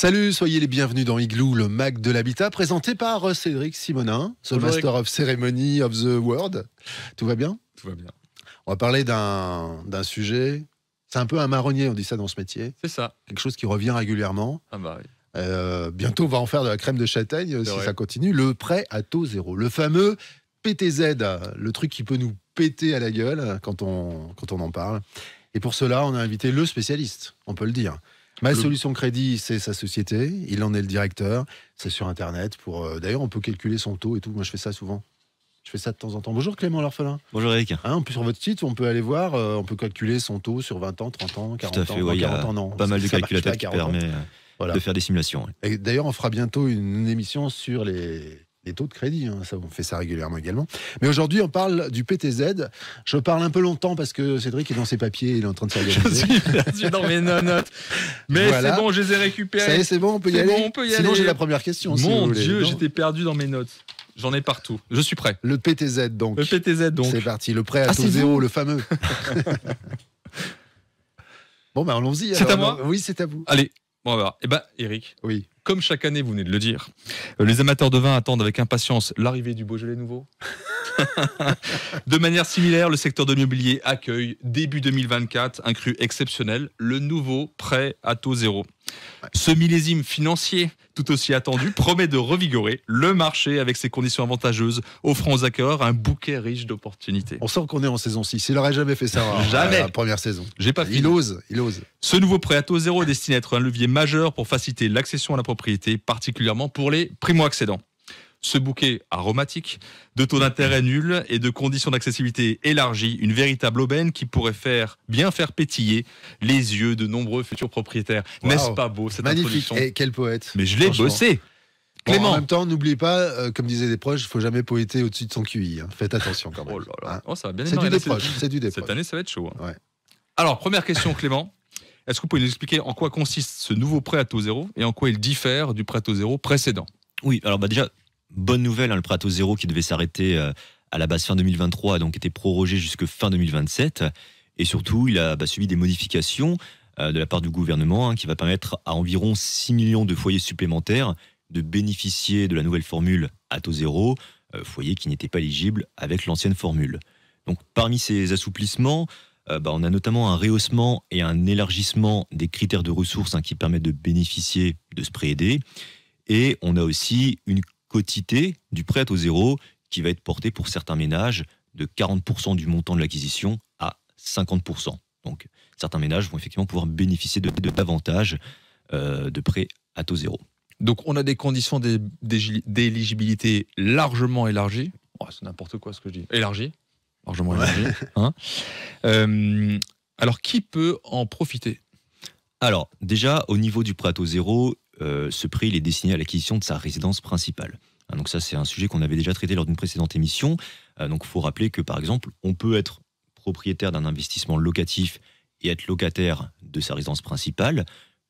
Salut, soyez les bienvenus dans Igloo, le Mac de l'habitat, présenté par Cédric Simonin, The Bonjour, Master of Ceremony of the World. Tout va bien? Tout va bien. On va parler d'un sujet, c'est un peu un marronnier, on dit ça dans ce métier. C'est ça. Quelque chose qui revient régulièrement. Ah bah oui. Bientôt, on va en faire de la crème de châtaigne si vrai. ça continue. Le prêt à taux zéro, le fameux PTZ, le truc qui peut nous péter à la gueule quand on en parle. Et pour cela, on a invité le spécialiste, on peut le dire. Ma Solution Crédit, c'est sa société. Il en est le directeur. C'est sur Internet. D'ailleurs, on peut calculer son taux et tout. Moi, je fais ça souvent. Je fais ça de temps en temps. Bonjour Clément l'orphelin. Bonjour Eric. Sur votre site, on peut aller voir. On peut calculer son taux sur 20 ans, 30 ans, 40 Tout à fait, ans, ouais, 40 ans. Non, pas mal de ça marche calculateurs pas, qui 40 ans. permettent de faire des simulations. Ouais. Et d'ailleurs, on fera bientôt une émission sur les taux de crédit. Ça, on fait ça régulièrement également. Mais aujourd'hui, on parle du PTZ. Je parle un peu longtemps parce que Cédric est dans ses papiers. Il est en train de s'organiser. Je suis dans mes notes. Mais Voilà. c'est bon, je les ai récupérés. Ça y est, c'est bon, on peut y C'est aller. bon, on peut y Sinon, aller. j'ai la première question. si Mon vous voulez. Dieu, Non. j'étais perdu dans mes notes. J'en ai partout. Je suis prêt. Le PTZ, donc. Le PTZ, donc. C'est parti, le prêt à Ah, taux c'est zéro, vous le fameux. Bon, ben allons-y. C'est alors. à moi. Oui, c'est à vous. Allez, bon, on va voir. Eh ben, Eric, Oui. comme chaque année, vous venez de le dire, les amateurs de vin attendent avec impatience l'arrivée du Beaujolais nouveau. De manière similaire, le secteur de l'immobilier accueille, début 2024, un cru exceptionnel, le nouveau prêt à taux zéro. Ce millésime financier, tout aussi attendu, promet de revigorer le marché avec ses conditions avantageuses, offrant aux acquéreurs un bouquet riche d'opportunités. On sent qu'on est en saison 6. Il n'aurait jamais fait ça Jamais. la première saison. J'ai pas Il fini. ose. Ce nouveau prêt à taux zéro est destiné à être un levier majeur pour faciliter l'accession à la propriété, particulièrement pour les primo-accédants. Ce bouquet aromatique, de taux d'intérêt nuls et de conditions d'accessibilité élargies, une véritable aubaine qui pourrait bien faire pétiller les yeux de nombreux futurs propriétaires. Wow. N'est-ce pas beau cette Magnifique. introduction? Et quel poète. Mais je l'ai Franchement. bossé. Bon, Clément. en même temps, n'oubliez pas, comme disaient des proches, il ne faut jamais poéter au-dessus de son QI. Faites attention quand même. Oh là là. Hein. Oh, ça va bien C'est du démarrer, là, déproche. C'est du déproche. Cette année, ça va être chaud. Hein. Ouais. Alors, première question, Clément. Est-ce que vous pouvez nous expliquer en quoi consiste ce nouveau prêt à taux zéro et en quoi il diffère du prêt à taux zéro précédent? Oui, alors déjà, bonne nouvelle, le prêt à taux zéro qui devait s'arrêter à la base fin 2023 a donc été prorogé jusque fin 2027. Et surtout, il a subi des modifications de la part du gouvernement qui va permettre à environ 6 millions de foyers supplémentaires de bénéficier de la nouvelle formule à taux zéro, foyers qui n'étaient pas éligibles avec l'ancienne formule. Donc parmi ces assouplissements, on a notamment un rehaussement et un élargissement des critères de ressources qui permettent de bénéficier de ce prêt aidé. Et on a aussi une quotité du prêt à taux zéro qui va être portée pour certains ménages de 40% du montant de l'acquisition à 50%. Donc certains ménages vont effectivement pouvoir bénéficier de davantage de prêts à taux zéro. Donc, on a des conditions d'éligibilité largement élargies. Oh, c'est n'importe quoi ce que je dis. Élargies. Largement élargies. Hein. Alors, qui peut en profiter? Alors, déjà, au niveau du prêt à taux zéro, ce prêt il est destiné à l'acquisition de sa résidence principale. Donc ça, c'est un sujet qu'on avait déjà traité lors d'une précédente émission. Donc, il faut rappeler que, par exemple, on peut être propriétaire d'un investissement locatif et être locataire de sa résidence principale.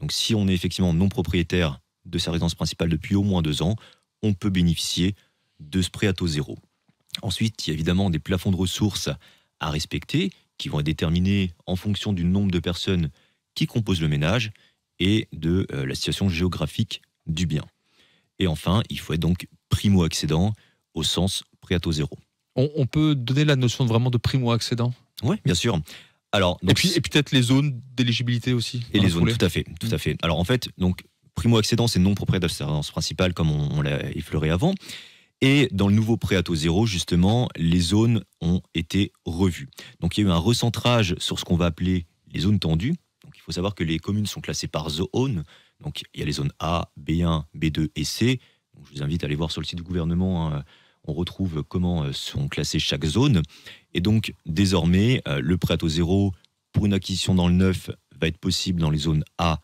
Donc, si on est effectivement non propriétaire de sa résidence principale depuis au moins 2 ans, on peut bénéficier de ce prêt à taux zéro. Ensuite, il y a évidemment des plafonds de ressources à respecter qui vont être déterminés en fonction du nombre de personnes qui composent le ménage et de la situation géographique du bien. Et enfin, il faut être donc primo-accédant au sens prêt à taux zéro. On peut donner la notion vraiment de primo-accédant? Oui, bien sûr. Alors, Et donc, puis peut-être les zones d'éligibilité aussi. et dans les la zones, foulée. tout à fait. Alors en fait, donc primo-accédant, c'est non propriétaire de sa résidence principale, comme on l'a effleuré avant. Et dans le nouveau prêt à taux zéro, justement, les zones ont été revues. Donc il y a eu un recentrage sur ce qu'on va appeler les zones tendues. Donc il faut savoir que les communes sont classées par zone. Donc il y a les zones A, B1, B2 et C. Donc, je vous invite à aller voir sur le site du gouvernement. On retrouve comment sont classées chaque zone. Et donc désormais, le prêt à taux zéro pour une acquisition dans le neuf va être possible dans les zones A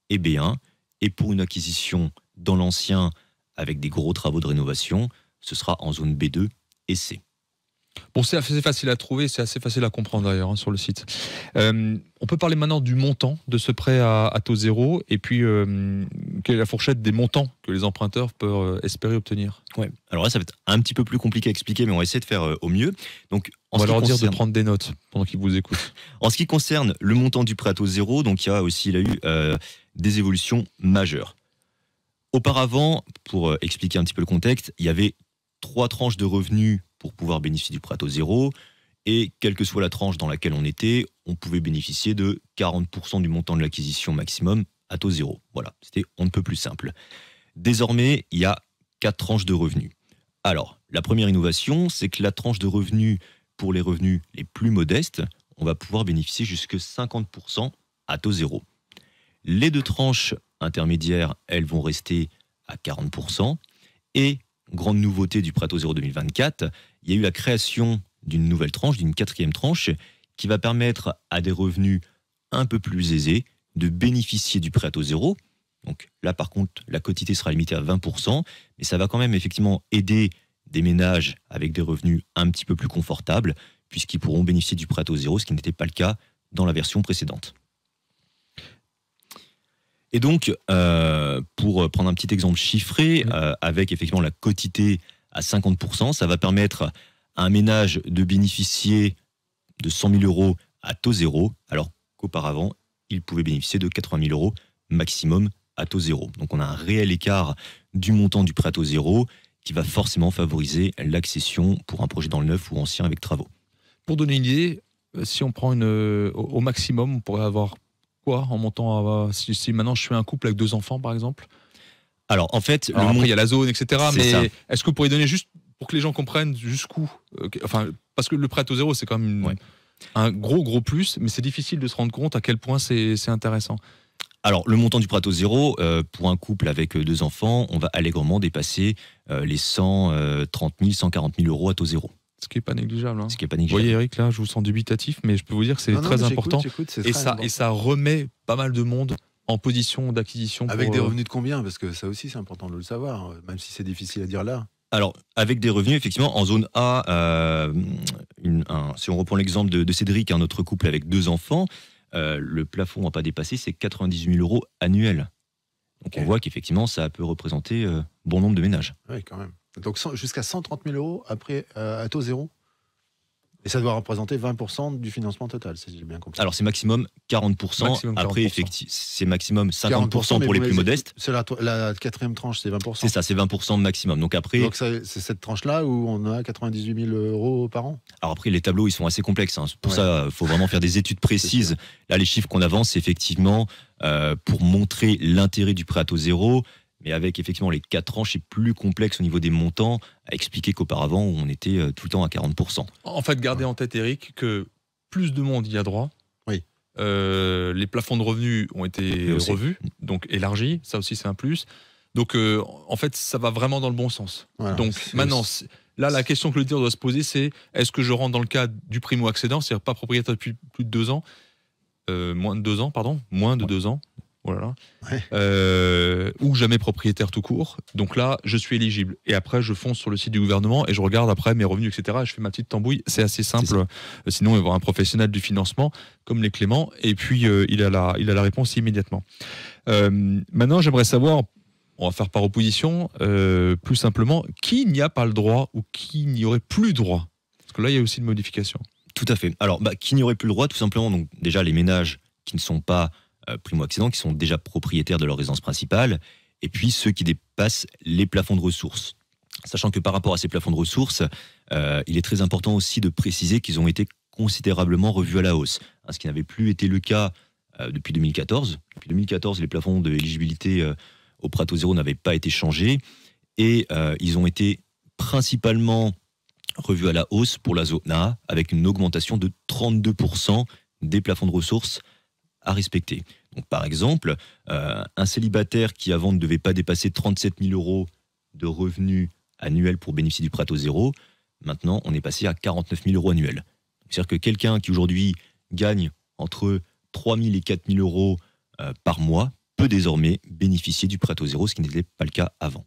et B1. Et pour une acquisition dans l'ancien avec des gros travaux de rénovation, ce sera en zone B2 et C. Bon, c'est assez facile à trouver, c'est assez facile à comprendre d'ailleurs sur le site. On peut parler maintenant du montant de ce prêt à taux zéro et puis quelle est la fourchette des montants que les emprunteurs peuvent espérer obtenir. Ouais. Alors là, ça va être un petit peu plus compliqué à expliquer, mais on va essayer de faire au mieux. Donc, On va leur dire de prendre des notes pendant qu'ils vous écoutent. En ce qui concerne le montant du prêt à taux zéro, donc il y a eu des évolutions majeures. Auparavant, pour expliquer un petit peu le contexte, il y avait 3 tranches de revenus pour pouvoir bénéficier du prêt à taux zéro. Et quelle que soit la tranche dans laquelle on était, on pouvait bénéficier de 40% du montant de l'acquisition maximum à taux zéro. Voilà, c'était on ne peut plus simple. Désormais, il y a 4 tranches de revenus. Alors, la première innovation, c'est que la tranche de revenus pour les revenus les plus modestes, on va pouvoir bénéficier jusqu'à 50% à taux zéro. Les 2 tranches intermédiaires, elles vont rester à 40%. Et, grande nouveauté du prêt à taux zéro 2024, il y a eu la création d'une nouvelle tranche, d'une 4e tranche, qui va permettre à des revenus un peu plus aisés de bénéficier du prêt à taux zéro. Donc là, par contre, la quotité sera limitée à 20%, mais ça va quand même effectivement aider des ménages avec des revenus un petit peu plus confortables, puisqu'ils pourront bénéficier du prêt à taux zéro, ce qui n'était pas le cas dans la version précédente. Et donc, pour prendre un petit exemple chiffré, avec effectivement la quotité à 50%, ça va permettre à un ménage de bénéficier de 100 000 euros à taux zéro, alors qu'auparavant, il pouvait bénéficier de 80 000 euros maximum à taux zéro. Donc on a un réel écart du montant du prêt à taux zéro qui va forcément favoriser l'accession pour un projet dans le neuf ou ancien avec travaux. Pour donner une idée, si on prend au maximum, on pourrait avoir quoi en montant si maintenant je suis un couple avec 2 enfants par exemple? Alors en fait, après il y a la zone, etc. Mais ça. est-ce que vous pourriez donner juste pour que les gens comprennent jusqu'où parce que le prêt à taux zéro, c'est quand même un gros plus, mais c'est difficile de se rendre compte à quel point c'est intéressant. Alors, le montant du prêt à taux zéro, pour un couple avec 2 enfants, on va allègrement dépasser les 130 000, 140 000 euros à taux zéro. Ce qui n'est pas négligeable. Ce qui est pas Vous négligeable. voyez, Eric, là, je vous sens dubitatif, mais je peux vous dire que c'est très important. Et ça remet pas mal de monde en position d'acquisition. Avec des revenus de combien? Parce que ça aussi, c'est important de le savoir, même si c'est difficile à dire là. Alors, avec des revenus, effectivement, en zone A, si on reprend l'exemple de Cédric, un autre couple avec 2 enfants, le plafond à pas dépasser, c'est 98 000 euros annuels. Donc on voit qu'effectivement, ça peut représenter bon nombre de ménages. Oui, quand même. Donc jusqu'à 130 000 euros après, à taux zéro. Et ça doit représenter 20% du financement total, si j'ai bien compris. Alors c'est maximum 40%. Maximum 40%. Après, c'est maximum 50% pour les plus modestes. C'est la 4e tranche, c'est 20%. C'est ça, c'est 20% maximum. Donc c'est cette tranche-là où on a 98 000 euros par an. Alors après, les tableaux, ils sont assez complexes. Hein. Pour ça, il faut vraiment faire des études précises. Là, les chiffres qu'on avance, c'est effectivement pour montrer l'intérêt du prêt à taux zéro. Mais avec effectivement les 4 tranches, c'est plus complexe au niveau des montants à expliquer qu'auparavant, on était tout le temps à 40%. En fait, gardez en tête, Eric, que plus de monde y a droit. Oui. Les plafonds de revenus ont été revus, donc élargis. Ça aussi, c'est un plus. Donc, en fait, ça va vraiment dans le bon sens. Voilà. Donc, maintenant, là, la question que le l'auditeur doit se poser, c'est est-ce que je rentre dans le cadre du primo-accédant, c'est-à-dire pas propriétaire depuis plus de 2 ans, moins de 2 ans, pardon, moins de 2 ans. Voilà. Ou jamais propriétaire tout court. Donc là, je suis éligible. Et après, je fonce sur le site du gouvernement et je regarde après mes revenus, etc. Et je fais ma petite tambouille. C'est assez simple. Sinon, il va y avoir un professionnel du financement, comme les Clément, et puis il a la réponse immédiatement. Maintenant, j'aimerais savoir, on va faire par opposition, plus simplement, qui n'y a pas le droit ou qui n'y aurait plus droit? Parce que là, il y a aussi une modification. Tout à fait. Alors, qui n'y aurait plus le droit? Tout simplement, donc, déjà, les ménages qui ne sont pas primo-accédants, qui sont déjà propriétaires de leur résidence principale, et puis ceux qui dépassent les plafonds de ressources. Sachant que par rapport à ces plafonds de ressources, il est très important aussi de préciser qu'ils ont été considérablement revus à la hausse, ce qui n'avait plus été le cas depuis 2014. Depuis 2014, les plafonds d'éligibilité au prêt à taux zéro n'avaient pas été changés, et ils ont été principalement revus à la hausse pour la zone A, avec une augmentation de 32% des plafonds de ressources à respecter. Donc, par exemple, un célibataire qui avant ne devait pas dépasser 37 000 euros de revenus annuels pour bénéficier du prêt à taux zéro, maintenant on est passé à 49 000 euros annuels. C'est-à-dire que quelqu'un qui aujourd'hui gagne entre 3 000 et 4 000 euros par mois peut désormais bénéficier du prêt à taux zéro, ce qui n'était pas le cas avant.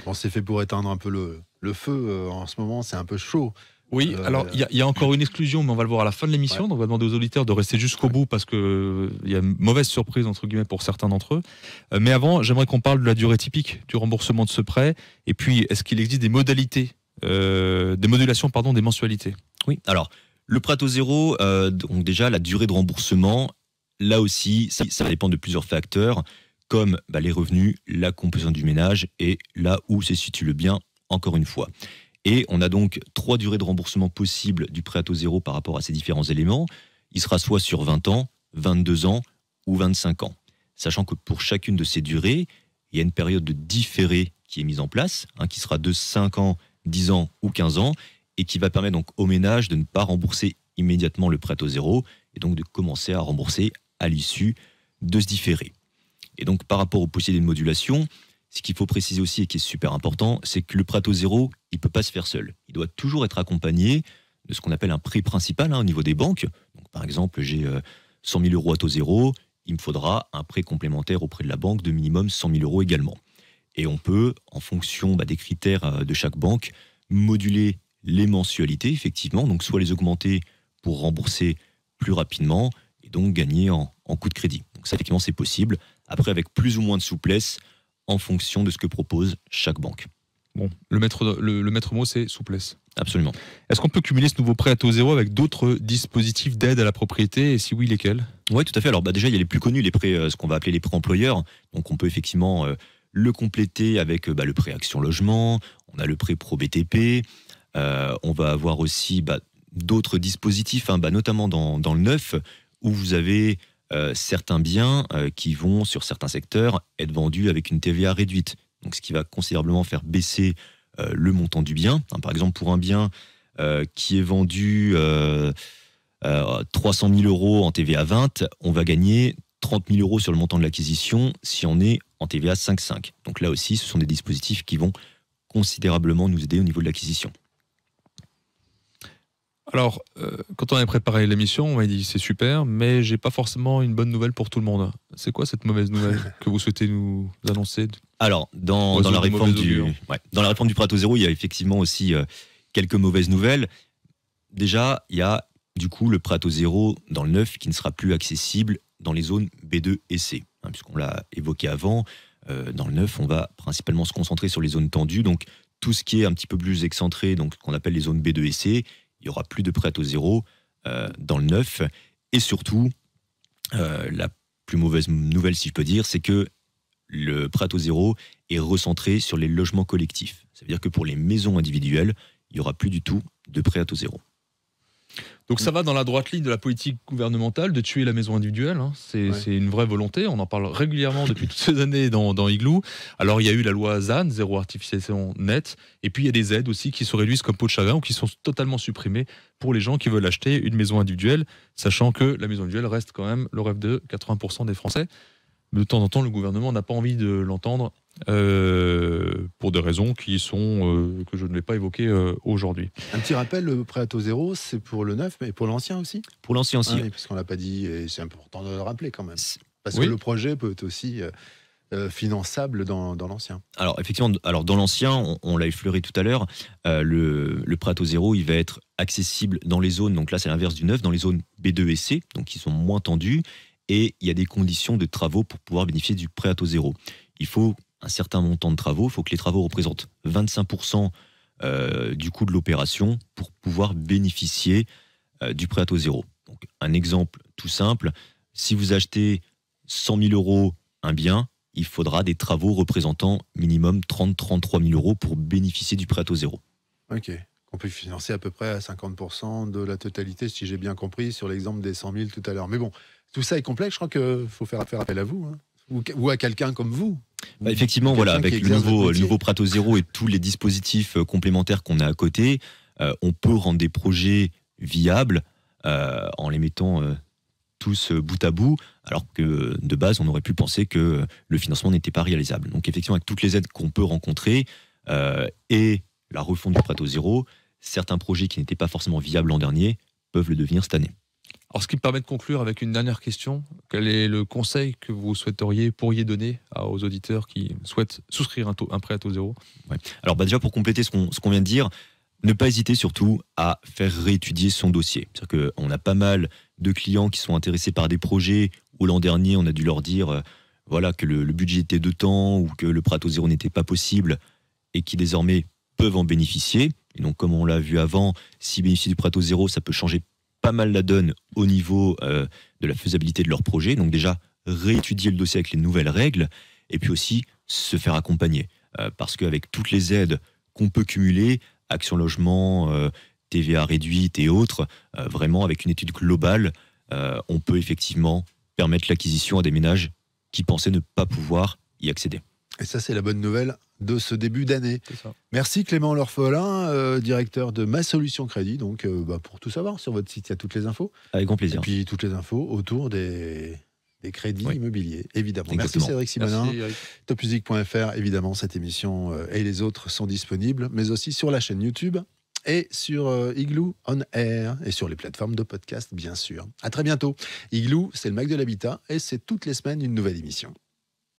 Bon, c'est fait pour éteindre un peu le feu. En ce moment, c'est un peu chaud. Oui, alors il y a encore une exclusion, mais on va le voir à la fin de l'émission. Donc on va demander aux auditeurs de rester jusqu'au bout parce qu'il y a une mauvaise surprise entre guillemets pour certains d'entre eux. Mais avant, j'aimerais qu'on parle de la durée typique du remboursement de ce prêt. Et puis, est-ce qu'il existe des modalités, des modulations des mensualités? Oui, alors le prêt à taux zéro, donc déjà la durée de remboursement, là aussi, ça dépend de plusieurs facteurs, comme les revenus, la composition du ménage et là où se situe le bien, encore une fois. Et on a donc 3 durées de remboursement possibles du prêt à taux zéro par rapport à ces différents éléments. Il sera soit sur 20 ans, 22 ans ou 25 ans. Sachant que pour chacune de ces durées, il y a une période de différé qui est mise en place, qui sera de 5 ans, 10 ans ou 15 ans, et qui va permettre donc aux ménages de ne pas rembourser immédiatement le prêt à taux zéro, et donc de commencer à rembourser à l'issue de ce différé. Et donc par rapport au procédé de modulation, ce qu'il faut préciser aussi et qui est super important, c'est que le prêt à taux zéro, il ne peut pas se faire seul. Il doit toujours être accompagné de ce qu'on appelle un prêt principal au niveau des banques. Donc, par exemple, j'ai 100 000 euros à taux zéro, il me faudra un prêt complémentaire auprès de la banque de minimum 100 000 euros également. Et on peut, en fonction des critères de chaque banque, moduler les mensualités, effectivement, donc soit les augmenter pour rembourser plus rapidement et donc gagner en coût de crédit. Donc ça, effectivement, c'est possible. Après, avec plus ou moins de souplesse, en fonction de ce que propose chaque banque. Bon, le maître mot, c'est souplesse. Absolument. Est-ce qu'on peut cumuler ce nouveau prêt à taux zéro avec d'autres dispositifs d'aide à la propriété, et si oui, lesquels ? Oui, tout à fait. Alors déjà, il y a les plus connus, les prêts, ce qu'on va appeler les prêts employeurs. Donc on peut effectivement le compléter avec le prêt Action Logement, on a le prêt Pro BTP, on va avoir aussi d'autres dispositifs, notamment dans le neuf, où vous avez certains biens qui vont, sur certains secteurs, être vendus avec une TVA réduite. Donc, ce qui va considérablement faire baisser le montant du bien. Par exemple, pour un bien qui est vendu 300 000 euros en TVA 20, on va gagner 30 000 euros sur le montant de l'acquisition si on est en TVA 5,5. Donc là aussi, ce sont des dispositifs qui vont considérablement nous aider au niveau de l'acquisition. Alors, quand on avait préparé l'émission, on m'a dit c'est super, mais j'ai pas forcément une bonne nouvelle pour tout le monde. C'est quoi cette mauvaise nouvelle que vous souhaitez nous annoncer ? Alors, dans la réforme du prêt à taux zéro, il y a effectivement aussi quelques mauvaises nouvelles. Déjà, il y a du coup le prêt à taux zéro dans le neuf qui ne sera plus accessible dans les zones B2 et C. Puisqu'on l'a évoqué avant, dans le neuf, on va principalement se concentrer sur les zones tendues. Donc, tout ce qui est un petit peu plus excentré, donc ce qu'on appelle les zones B2 et C, il n'y aura plus de prêt à taux zéro dans le neuf. Et surtout, la plus mauvaise nouvelle, si je peux dire, c'est que le prêt à taux zéro est recentré sur les logements collectifs. Ça veut dire que pour les maisons individuelles, il n'y aura plus du tout de prêt à taux zéro. Donc ça va dans la droite ligne de la politique gouvernementale de tuer la maison individuelle. C'est une vraie volonté. On en parle régulièrement depuis toutes ces années dans Igloo. Alors il y a eu la loi ZAN, zéro artificialisation nette. Et puis il y a des aides aussi qui se réduisent comme peau de chagrin ou qui sont totalement supprimées pour les gens qui veulent acheter une maison individuelle, sachant que la maison individuelle reste quand même le rêve de 80% des Français. De temps en temps, le gouvernement n'a pas envie de l'entendre pour des raisons qui sont que je ne vais pas évoquer aujourd'hui. Un petit rappel, le prêt à taux zéro, c'est pour le neuf, mais pour l'ancien aussi ? Pour l'ancien aussi. Oui, parce qu'on ne l'a pas dit, et c'est important de le rappeler quand même. Parce Oui. que le projet peut être aussi finançable dans l'ancien. Alors effectivement, dans l'ancien, on l'a effleuré tout à l'heure, le prêt à taux zéro, il va être accessible dans les zones, donc là c'est l'inverse du neuf, dans les zones B2 et C, donc qui sont moins tendues, et il y a des conditions de travaux pour pouvoir bénéficier du prêt à taux zéro. Il faut un certain montant de travaux, il faut que les travaux représentent 25% du coût de l'opération pour pouvoir bénéficier du prêt à taux zéro. Donc, un exemple tout simple, si vous achetez 100 000 euros un bien, il faudra des travaux représentant minimum 30-33 000 euros pour bénéficier du prêt à taux zéro. Ok. On peut financer à peu près à 50% de la totalité, si j'ai bien compris, sur l'exemple des 100 000 tout à l'heure. Mais bon, tout ça est complexe, je crois qu'il faut faire appel à vous, ou à quelqu'un comme vous. Effectivement, voilà, avec le nouveau prêt à taux zéro et tous les dispositifs complémentaires qu'on a à côté, on peut rendre des projets viables en les mettant tous bout à bout, alors que de base, on aurait pu penser que le financement n'était pas réalisable. Donc effectivement, avec toutes les aides qu'on peut rencontrer et la refonte du prêt à taux zéro, certains projets qui n'étaient pas forcément viables l'an dernier peuvent le devenir cette année. Alors, ce qui me permet de conclure avec une dernière question. Quel est le conseil que vous pourriez donner aux auditeurs qui souhaitent souscrire un prêt à taux zéro ? Alors déjà, pour compléter ce qu'on vient de dire, ne pas hésiter surtout à faire réétudier son dossier. C'est-à-dire qu'on a pas mal de clients qui sont intéressés par des projets où l'an dernier, on a dû leur dire que le budget était de temps ou que le prêt à taux zéro n'était pas possible et qui désormais peuvent en bénéficier. Et donc, comme on l'a vu avant, s'ils bénéficient du prêt à taux zéro, ça peut changer pas mal la donne au niveau de la faisabilité de leur projet. Donc déjà, réétudier le dossier avec les nouvelles règles, et puis aussi se faire accompagner. Parce qu'avec toutes les aides qu'on peut cumuler, Action Logement, TVA réduite et autres, vraiment avec une étude globale, on peut effectivement permettre l'acquisition à des ménages qui pensaient ne pas pouvoir y accéder. Et ça, c'est la bonne nouvelle de ce début d'année. C'est ça. Merci Clément Lorphelin, directeur de Ma Solution Crédit. Donc, pour tout savoir, sur votre site, il y a toutes les infos. Avec grand Et plaisir. puis, toutes les infos autour des crédits Oui. immobiliers, évidemment. Exactement. Merci Cédric Simonin. Merci, Eric. Topmusic.fr, évidemment, cette émission et les autres sont disponibles, mais aussi sur la chaîne YouTube et sur Igloo On Air et sur les plateformes de podcast, bien sûr. À très bientôt. Igloo, c'est le Mac de l'habitat et c'est toutes les semaines une nouvelle émission.